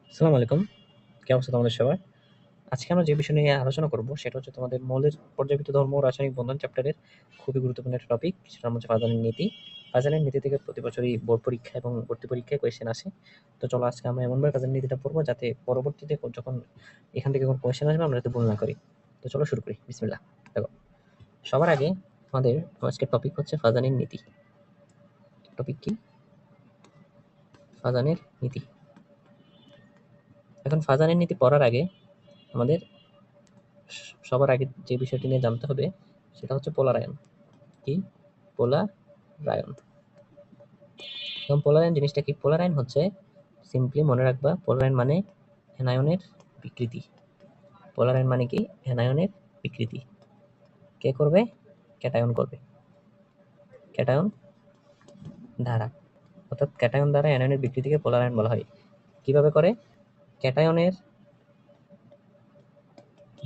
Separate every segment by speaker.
Speaker 1: আসসালামু আলাইকুম। কি অবস্থা তোমাদের সবার? আজকে আমরা যে বিষয় নিয়ে আলোচনা করব সেটা হচ্ছে তোমাদের মৌলের পর্যায়বৃত্ত ধর্ম ও রাসায়নিক বন্ধন চ্যাপ্টারের খুবই গুরুত্বপূর্ণ একটা টপিক। সেটা হচ্ছে ফাজানের নীতি। ফাজানের নীতি থেকে প্রতি বছরই বোর্ড পরীক্ষা এবং ভর্তি পরীক্ষায় কোয়েশ্চেন আসে। তো চলো আজকে আমরা এমনভাবে ফাজানের নীতিটা পড়বো যাতে পরবর্তীতে যখন এখান থেকে কোনো কোয়েশ্চেন আসবে আমরা যাতে ভুল না করি। তো চলো শুরু করি। বিসমিল্লাহ। দেখো, সবার আগে আমাদের আজকের টপিক হচ্ছে ফাজানের নীতি। টপিক কি? ফাজানের নীতি। এখন ফাজানের নীতি পড়ার আগে আমাদের সবার আগে যে বিষয়টি নিয়ে জানতে হবে সেটা হচ্ছে পোলারায়ন। কি? পোলারায়ন। এবং পোলারায়ন জিনিসটা কি? পোলারায়ন হচ্ছে, সিম্পলি মনে রাখবা, পোলারায়ন মানে অ্যানায়নের বিকৃতি। পোলারায়ন মানে কি? অ্যানায়নের বিকৃতি। কে করবে? ক্যাটায়ন করবে। ক্যাটায়ন দ্বারা, অর্থাৎ ক্যাটায়ন দ্বারা অ্যানায়নের বিকৃতিকে পোলারায়ন বলা হয়। কিভাবে করে? ক্যাটায়নের,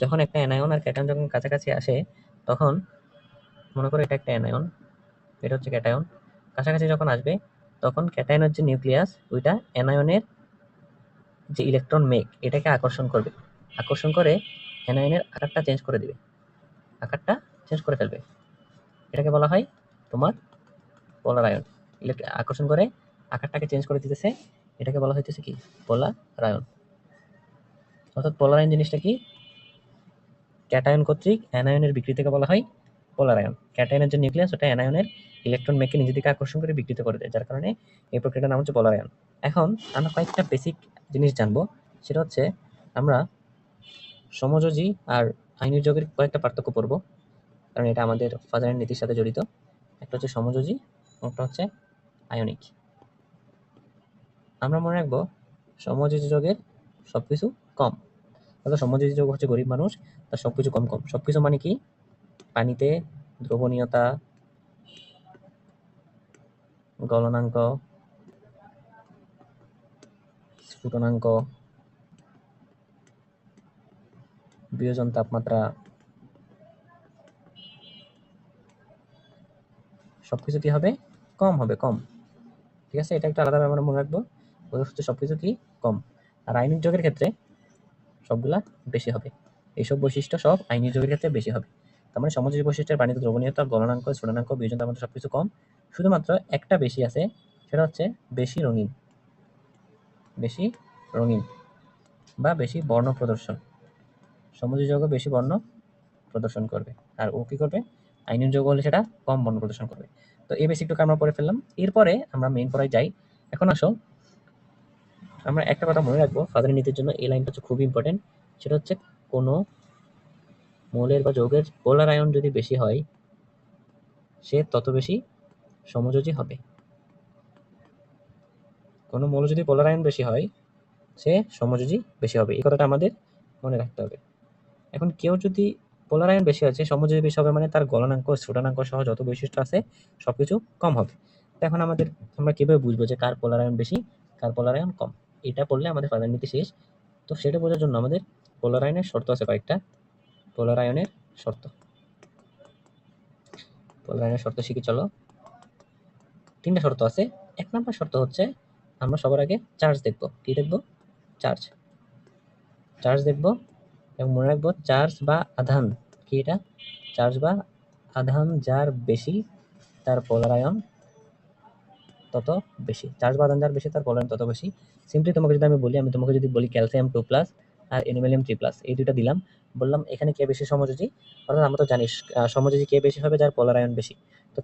Speaker 1: যখন একটা অ্যানায়ন আর ক্যাটায়ন যখন কাছাকাছি আসে তখন মনে করো এটা একটা অ্যানায়ন, এটা হচ্ছে ক্যাটায়ন। কাছাকাছি যখন আসবে তখন ক্যাটায়নের যে নিউক্লিয়াস ওইটা অ্যানায়নের যে ইলেকট্রন মেঘ এটাকে আকর্ষণ করবে। আকর্ষণ করে অ্যানায়নের আকারটা চেঞ্জ করে দিবে, আকারটা চেঞ্জ করে ফেলবে। এটাকে বলা হয় তোমার পোলারায়ন। আকর্ষণ করে আকারটাকে চেঞ্জ করে দিতেছে, এটাকে বলা হইতেছে কি? পোলারায়ন। অর্থাৎ পোলারায়ন জিনিসটা কি? ক্যাটায়ন কর্তৃক অ্যানায়নের বিকৃতিকে বলা হয় পোলারায়ন। ক্যাটায়নের যে নিউক্লিয়াস ওটা অ্যানায়নের ইলেকট্রন মেঘকে নিজের দিকে আকর্ষণ করে বিকৃত করে দেয়, যার কারণে এই প্রক্রিয়াটার নাম হচ্ছে পোলারায়ন। এখন আমরা কয়েকটা বেসিক জিনিস জানবো। সেটা হচ্ছে আমরা সমযোজী আর আইনের যোগের কয়েকটা পার্থক্য পড়বো, কারণ এটা আমাদের ফাজারের নীতির সাথে জড়িত। একটা হচ্ছে সমযোজী, একটা হচ্ছে আয়নিক। আমরা মনে রাখবো সমযোজী যোগের সবকিছু কম। অর্থাৎ সমযোজী যোগ হচ্ছে গরিব মানুষ, তার সবকিছু কম কম। সবকিছু মানে কি? পানিতে দ্রবণীয়তা, গলনাঙ্ক, স্ফুটনাঙ্ক, বিয়োজন তাপমাত্রা, সবকিছু কি হবে? কম হবে, কম। ঠিক আছে, এটা একটা আলাদা আমরা মনে রাখবো। ওদের হচ্ছে সবকিছু কি? কম। আর আইনিক যোগের ক্ষেত্রে সবগুলা বেশি হবে। এইসব বৈশিষ্ট্য সব আইনিক যোগের ক্ষেত্রে বেশি হবে। তার মানে সমযোজী বৈশিষ্ট্যের পানিতে দ্রবণীয়তা, গলনাঙ্ক, স্ফুটনাঙ্ক, বিয়োজন তাপমাত্রা সবকিছু কম। শুধুমাত্র একটা বেশি আছে, সেটা হচ্ছে বেশি রঙিন। বেশি রঙিন বা বেশি বর্ণ প্রদর্শন। সমযোজী যৌগ বেশি বর্ণ প্রদর্শন করবে, আর ও কি করবে? আইনের যৌগ হলে সেটা কম বর্ণ প্রদর্শন করবে। তো এই বেসিকটুকু আমরা পড়ে ফেললাম। এরপরে আমরা মেইন পড়ায় যাই। এখন আসো, আমরা একটা কথা মনে রাখবো ফাদারের নীতির জন্য, এই লাইনটা হচ্ছে খুবই ইম্পর্টেন্ট। সেটা হচ্ছে কোনো মৌলের বা যৌগের পোলার আয়ন যদি বেশি হয় সে তত বেশি সমযোজী হবে। কোনো মৌল যদি পোলার আয়ন বেশি হয় সে সমযোজী বেশি হবে, এই কথাটা আমাদের মনে রাখতে হবে। এখন কেউ যদি পোলার আয়ন বেশি আছে, সমযোজী বেশি হবে, মানে তার গলনাঙ্ক, স্ফুটনাঙ্ক সহ যত বৈশিষ্ট্য আছে সবকিছু কম হবে। তো এখন আমরা কিভাবে বুঝবো যে কার পোলার আয়ন বেশি, কার পোলার আয়ন কম? এটা পড়লে আমাদের ফাদার নীতি শেষ। তো সেটা বোঝার জন্য আমাদের পোলার আয়নের শর্ত আছে কয়েকটা। পোলার আয়নের শর্ত, পোলার আয়নের শর্ত শিখি চলো। 3টা শর্ত আছে। 1 নাম্বার শর্ত হচ্ছে আমরা সবার আগে চার্জ দেখব। কি দেখব? চার্জ। চার্জ দেখব এবং মনে রাখবো চার্জ বা আধান কি? এটা চার্জ বা আধান যার বেশি তার পোলার আয়ন তত বেশি। চার্জ বা আধান যার বেশি তার পোলার আয়ন তত বেশি। সিম্পলি তোমাকে যদি আমি তোমাকে যদি বলি ক্যালসিয়াম 2+ আর অ্যালুমিনিয়াম 3+, এই দুইটা দিলাম, বললাম এখানে কে বেশি সমযোজী। অর্থাৎ আমরা তো জানি সমযোজী কে বেশি হবে? যার পোলার আয়ন বেশি। তো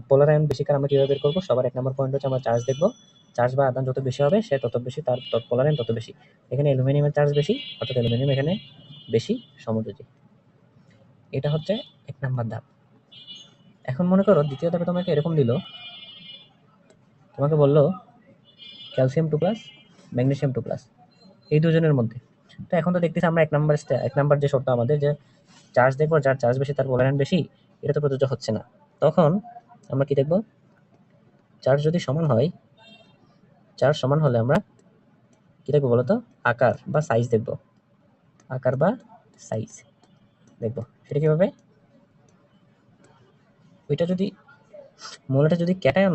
Speaker 1: পোলার আয়ন বেশি কার আমরা কিভাবে বের করবো? সবার 1 নম্বর পয়েন্ট হচ্ছে আমরা চার্জ দেখবো। চার্জ বা আধান যত বেশি হবে সে তত বেশি তার পোলার আয়ন তত বেশি। এখানে অ্যালুমিনিয়ামের চার্জ বেশি, অর্থাৎ অ্যালুমিনিয়াম এখানে বেশি সমযোজী। এটা হচ্ছে 1 নাম্বার ধাপ। এখন মনে করো দ্বিতীয় ধাপে তোমাকে এরকম দিল, তোমাকে বললো ক্যালসিয়াম 2+, ম্যাগনেসিয়াম 2+, এই দুজনের মধ্যে। তো এখন তো দেখতেছি আমরা 1 নাম্বার যে শর্ত আমাদের, যে চার্জ দেখবো যার চার্জ বেশি তার পোলার আয়ন বেশি, এটা তো প্রযোজ্য হচ্ছে না। তখন আমরা কি দেখবো? চার্জ যদি সমান হয়, চার্জ সমান হলে আমরা কি দেখবো বলতো? আকার বা সাইজ দেখবো। আকার বা সাইজ দেখবো। সেটা কিভাবে? ওইটা যদি মৌলটা যদি ক্যাটায়ন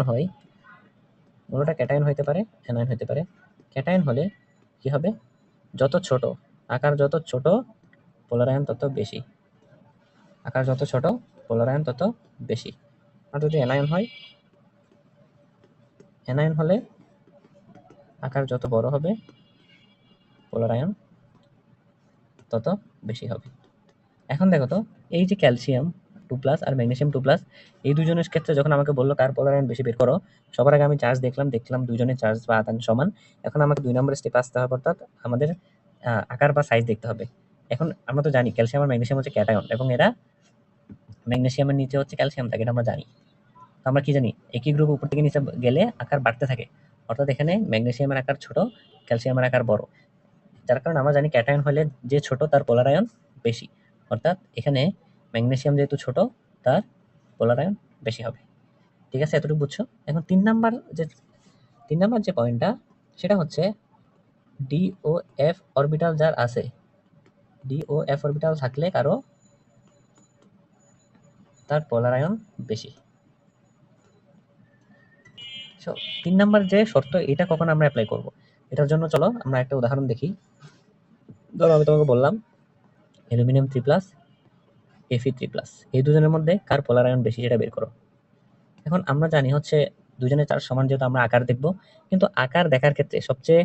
Speaker 1: হইতে পারে, অ্যানায়ন হইতে পারে। ক্যাটায়ন হলে কি হবে? যত ছোট, আকার যত ছোট পোলারায়ন তত বেশি, আকার যত ছোট পোলারায়ন তত বেশি। আর যদি অ্যানায়ন হয়, অ্যানায়ন হলে আকার যত বড় হবে পোলারায়ন তত বেশি হবে। এখন দেখো তো, এই যে ক্যালসিয়াম 2+ আর ম্যাগনেসিয়াম 2+, এই দুজনের ক্ষেত্রে যখন আমাকে বললো কার পোলারায়ন বেশি বের করো, সবার আগে আমি চার্জ দেখলাম দুজনের চার্জ বা আধান সমান। এখন আমাকে 2 নম্বর স্টেপ আসতে হবে, অর্থাৎ আমাদের আকার বা সাইজ দেখতে হবে। এখন আমরা তো জানি ক্যালসিয়াম আর ম্যাগনেসিয়াম হচ্ছে ক্যাটায়ন, এবং এরা ম্যাগনেসিয়ামের নিচে হচ্ছে ক্যালসিয়াম থাকে, এটা আমরা জানি। তো আমরা কি জানি, একই গ্রুপ উপর থেকে নিচে গেলে আকার বাড়তে থাকে, অর্থাৎ এখানে ম্যাগনেসিয়ামের আকার ছোট, ক্যালসিয়ামের আকার বড়। যার কারণে আমরা জানি ক্যাটায়ন হলে যে ছোট তার পোলারায়ন বেশি, অর্থাৎ এখানে ম্যাগনেসিয়াম যেহেতু ছোট তার পোলারায়ন বেশি হবে। ঠিক আছে, এতটুকু বুঝছো? এখন 3 নাম্বার যে পয়েন্টটা, সেটা হচ্ছে ডি ও এফ অরবিটাল যার আছে, ডি ও এফ অরবিটাল থাকলে কারো তার পোলারায়ন বেশি। সো 3 নাম্বার যে শর্ত, এটা কখন আমরা অ্যাপ্লাই করব, এটার জন্য চলো আমরা একটা উদাহরণ দেখি। ধরো আমি তোমাকে বললাম অ্যালুমিনিয়াম 3+, Fe3+, এই দুজনের মধ্যে কার পোলারায়ন বেশি সেটা বের করো। এখন আমরা জানি হচ্ছে দুজনের চার্জ সমান, যেহেতু আমরা আকার দেখব, কিন্তু আকার দেখার ক্ষেত্রে সবচেয়ে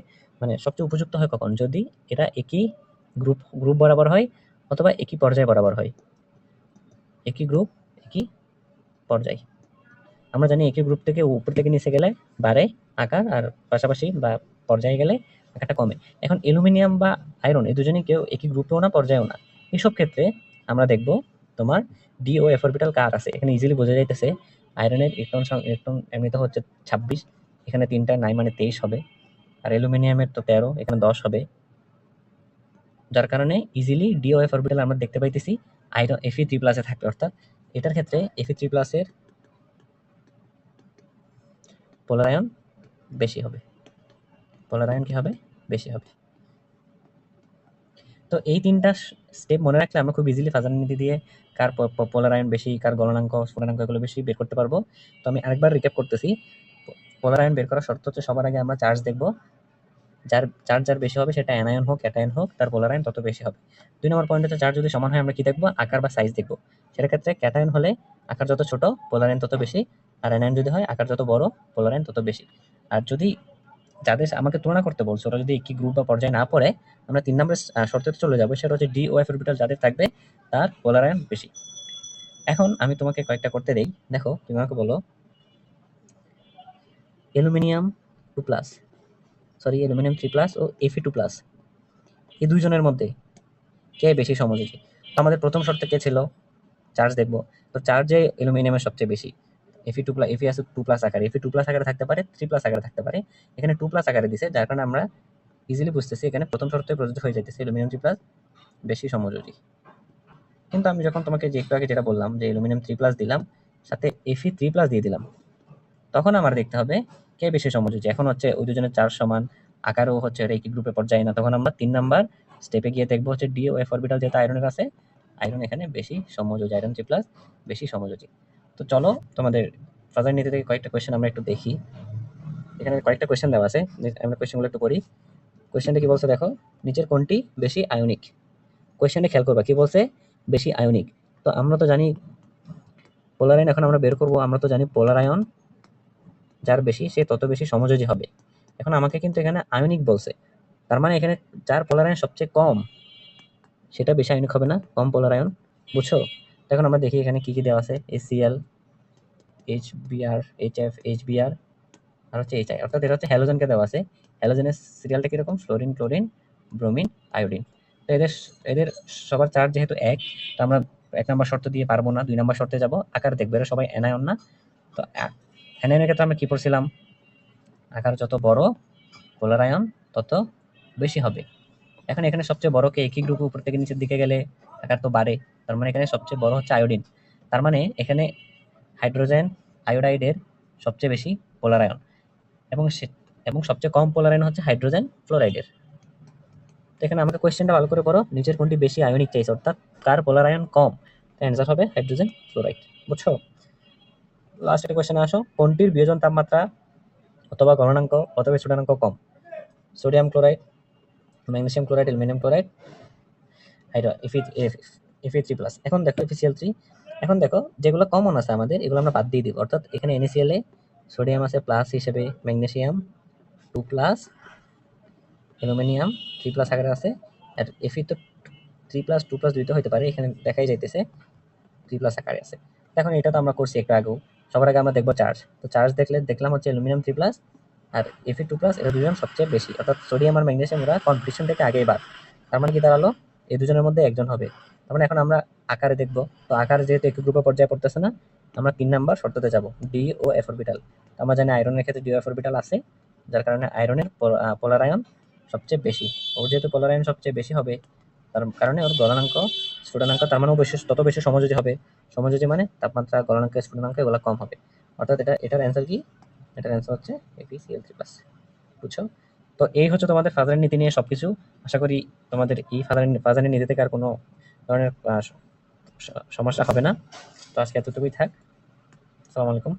Speaker 1: উপযুক্ত হয় কখন, যদি এটা একই গ্রুপ বরাবর হয় অথবা একই পর্যায় বরাবর হয়। একই গ্রুপ, একই পর্যায়। আমরা জানি একই গ্রুপ থেকে উপর থেকে নিচে গেলে বাড়ে আকার, আর পাশাপাশি বা পর্যায়ে গেলে আকারটা কমে। এখন অ্যালুমিনিয়াম বা আয়রন এই দুজনেই কেউ একই গ্রুপেও না, পর্যায়েও না। এইসব ক্ষেত্রে আমরা দেখব তোমার ডি ও এফ অরবিটাল কার আছে। এখানে ইজিলি বোঝা যাইতেছে আয়রনের ইলেকট্রন এমনিতে হচ্ছে 26, এখানে 3টা নাই মানে 23 হবে। আর অ্যালুমিনিয়ামের তো 13, এখানে 10 হবে। যার কারণে ইজিলি ডি ও এফ অরবিটাল আমরা দেখতে পাইতেছি আয়রন Fe3+ থাকবে, অর্থাৎ এটার ক্ষেত্রে Fe3+ এর পোলারায়ন বেশি হবে। পোলারায়ন কি হবে? বেশি হবে। তো এই 3টা স্টেপ মনে রাখলে আমরা খুব ইজিলি ফাজার নীতি দিয়ে কার পোলারায়ন বেশি, কার গলনাঙ্ক স্ফুটনাঙ্ক এগুলো বেশি বের করতে পারবো। তো আমি আরেকবার রিক্যাপ করতেছি। পোলারায়ন বের করার শর্ত হচ্ছে সবার আগে আমরা চার্জ দেখব, যার বেশি হবে সেটা অ্যানায়ন হোক ক্যাটায়ন হোক, তার পোলারায়ন তত বেশি হবে। 2 নম্বর পয়েন্ট হচ্ছে চার্জ যদি সমান হয় আমরা কি দেখবো, আকার বা সাইজ দেখবো। সেটার ক্ষেত্রে ক্যাটায়ন হলে আকার যত ছোট পোলারায়ন তত বেশি, আর অ্যানায়ন যদি হয় আকার যত বড় পোলারায়ন তত বেশি। আর যদি যাদের আমাকে তুলনা করতে বলছে ওরা যদি একই গ্রুপ বা পর্যায়ে না পড়ে, আমরা 3 নম্বর শর্তে চলে যাবো, সেটা হচ্ছে ডি ও এফ অরবিটাল যাদের থাকবে তার পোলারায়ন বেশি। এখন আমি তোমাকে কয়েকটা করতে দেই, দেখো তুমি আমাকে বলো অ্যালুমিনিয়াম 2+, অ্যালুমিনিয়াম 3+ ও Fe2+, এই দুইজনের মধ্যে কে বেশি সমযোজী। তো আমাদের প্রথম শর্তে কে ছিল, চার্জ দেখবো। তো চার্জে অ্যালুমিনিয়ামের সবচেয়ে বেশি। Fe আছে 2+ আকারে, Fe2+ আকারে থাকতে পারে, 3+ আকারে থাকতে পারে। এখানে 2+ আকারে দিছে, যার কারণে আমরা ইজিলি বুঝতেছি এখানে প্রথম শর্তে প্রযোজ্য হয়ে যাইতেছে অ্যালুমিনিয়াম 3+ বেশি সমযোজী। কিন্তু আমি যখন তোমাকে যে একটু আগে যেটা বললাম যে অ্যালুমিনিয়াম 3+ দিলাম, সাথে Fe3+ দিয়ে দিলাম, তখন আমার দেখতে হবে কে বেশি সমযোজী। এখন হচ্ছে ওই দুজনের চার্জ সমান, আকারও হচ্ছে একই গ্রুপে পর্যায়ে না, তখন আমরা 3 নাম্বার স্টেপে গিয়ে দেখবো হচ্ছে ডি ও এফ অরবিটাল যেটা আয়রনের আছে, আয়রন এখানে বেশি সমযোজী, আয়রন 3+ বেশি সমযোজী। তো চলো তোমাদের ফাজার নীতি থেকে কয়েকটা কোয়েশ্চেন আমরা একটু দেখি। এখানে কয়েকটা কোয়েশ্চেন দেওয়া আছে, আমরা কোয়েশ্চেনগুলো একটু পড়ি। কোয়েশ্চেনটা কি বলছে দেখো, নিচের কোনটি বেশি আয়নিক। কোয়েশ্চেনটা খেয়াল করবা কি বলছে, বেশি আয়নিক। তো আমরা তো জানি পোলারায়ন, এখন আমরা বের করবো, আমরা তো জানি পোলারায়ন যার বেশি সে তত বেশি সমযোজী হবে। এখন আমাকে কিন্তু এখানে আয়নিক বলছে, তার মানে এখানে যার পোলারায়ন সবচেয়ে কম সেটা বেশি আয়নিক হবে না, কম পোলারায়ন। বুঝছো? এখন আমরা দেখি এখানে কি কি দেওয়া আছে, HCl, HBr, HF, HBr, আর হচ্ছে HI, অর্থাৎ এটা হচ্ছে হ্যালোজেনকে দেওয়া আছে। হ্যালোজেনের সিরিয়ালটা কিরকম, ফ্লোরিন, ক্লোরিন, ব্রোমিন, আয়োডিন। তো এদের এদের সবার চার্জ যেহেতু এক, তো আমরা 1 নম্বর শর্ত দিয়ে পারবো না, 2 নম্বর শর্তে যাব, আকার দেখবো, এরা সবাই অ্যানায়ন না। তো অ্যানায়নের ক্ষেত্রে আমরা কি পড়ছিলাম, আকার যত বড় পোলারায়ন তত বেশি হবে। এখন এখানে সবচেয়ে বড় কে, একই গ্রুপ উপর থেকে নিচের দিকে গেলে আকার তো বাড়ে, তার মানে এখানে সবচেয়ে বড় হচ্ছে আয়োডিন। তার মানে এখানে হাইড্রোজেন আয়োডাইডের সবচেয়ে বেশি পোলারায়ন, এবং এবং সবচেয়ে কম পোলারায়ন হচ্ছে হাইড্রোজেন ফ্লোরাইডের। তো এখানে আমাকে কোয়েশ্চেনটা ভালো করে পড়ো, নিচের কোনটি বেশি আয়নিক চাইছে, অর্থাৎ কার পোলারায়ন কম। অ্যান্সার হবে হাইড্রোজেন ফ্লোরাইড। বুঝছো? লাস্ট একটা কোয়েশ্চেনে আসো, কোনটির বিয়োজন তাপমাত্রা অথবা গলনাঙ্ক অথবা স্ফুটনাঙ্ক কম, sodium chloride, magnesium chloride, aluminium chloride, Fe3+। এখন দেখো FeCl3, এখন দেখো যেগুলো কমন আছে আমাদের এগুলো আমরা বাদ দিয়ে দিব, অর্থাৎ এখানে NaCl এ সোডিয়াম আছে প্লাস হিসেবে, ম্যাগনেসিয়াম 2+, অ্যালুমিনিয়াম 3+ আকারে আছে, আর Fe তো 3+, 2+ দুইটা হতে পারে, এখানে দেখাই যাইতেছে 3+ আকারে আছে। এখন এটা তো আমরা করছি একটু আগেও। সবার আগে আমরা দেখবো চার্জ। তো চার্জ দেখলাম হচ্ছে অ্যালুমিনিয়াম 3+, আর Fe2+, এরা দুজন সবচেয়ে বেশি, অর্থাৎ সোডিয়াম আর ম্যাগনেসিয়াম ওরা কম্পিটিশন থেকে আগেই বাদ। তার মানে কি দাঁড়ালো, এই দুজনের মধ্যে একজন হবে। তার মানে এখন আমরা আকারে দেখবো, তো আকারে যেহেতু একই গ্রুপে পর্যায়ে পড়তেছে না, আমরা 3 নাম্বার শর্ততে যাব, ডি ও এফ অরবিটাল। আমরা জানি আয়রনের ক্ষেত্রে ডি ও এফ অরবিটাল আছে, যার কারণে আয়রনের পোলার আয়ন সবচেয়ে বেশি। ওর যেহেতু পোলার আয়ন সবচেয়ে বেশি হবে, তার কারণে ওর গলনাঙ্ক স্ফুটনাঙ্ক তার মানেও বেশি, তত বেশি সমযোজী হবে। সমযোজী মানে তাপমাত্রা, গলনাঙ্ক, স্ফুটনাঙ্ক এগুলো কম হবে। অর্থাৎ এটার অ্যান্সার কি? এটার অ্যান্সার হচ্ছে FeCl3+। বুঝছো? তো এই হচ্ছে তোমাদের ফাজারের নীতি নিয়ে সবকিছু। আশা করি তোমাদের এই ফাজারের নীতি থেকে আর কোনো ধরনের সমস্যা হবে না। তো আজকে এতটুকুই থাক। আসসালামু আলাইকুম।